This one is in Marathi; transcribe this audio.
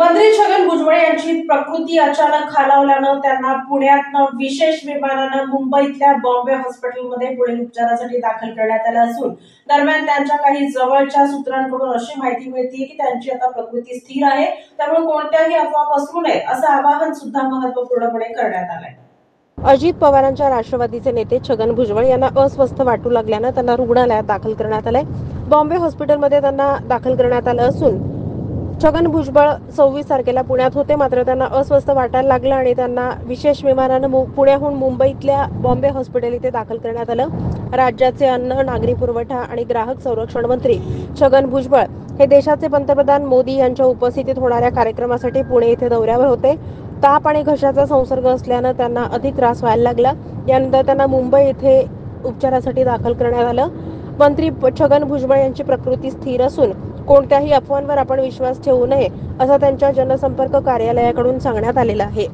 मंत्री छगन भुजबळ यांची प्रकृती अचानक खालावल्यानं त्यांना पुण्यातनं विशेष विमानानं मुंबईतल्या बॉम्बे हॉस्पिटलमध्ये पुढील उपचारासाठी दाखल करण्यात आलं असून दरम्यान त्यांच्या काही जवळच्या सूत्रांकडून अशी माहिती मिळते की त्यांची आता प्रकृती स्थिर आहे, त्यामुळे कोणत्याही अफवा पसरू नये असं आवाहन सुद्धा महत्त्वपूर्णपणे करण्यात आलंय। अजित पवारांच्या राष्ट्रवादीचे नेते छगन भुजबळ यांना अस्वस्थ वाटू लागल्यानं त्यांना रुग्णालयात दाखल करण्यात आलंय। बॉम्बे हॉस्पिटलमध्ये त्यांना दाखल करण्यात आलं असून छगन भुजबळ 26 तारखेला पुण्यात होते, मात्र त्यांना अस्वस्थ वाटायला लागलं आणि त्यांना विशेष विमानानं पुण्याहून मुंबईतल्या बॉम्बे हॉस्पिटल इथे दाखल करण्यात आलं। राज्याचे अन्न, नागरी पुरवठा आणि ग्राहक संरक्षण मंत्री छगन भुजबळ हे देशाचे पंतप्रधान मोदी यांच्या उपस्थितीत होणाऱ्या कार्यक्रमासाठी पुणे इथे दौऱ्यावर होते। ताप आणि घशाचा संसर्ग असल्यानं त्यांना अधिक त्रास व्हायला लागला। यानंतर त्यांना मुंबई इथे उपचारासाठी दाखल करण्यात आलं। मंत्री छगन भुजबळ यांची प्रकृती स्थिर असून कोणत्याही अफवांवर आपण विश्वास ठेवू नये असं त्यांच्या जनसंपर्क कार्यालयाकडून सांगण्यात आलेलं आहे।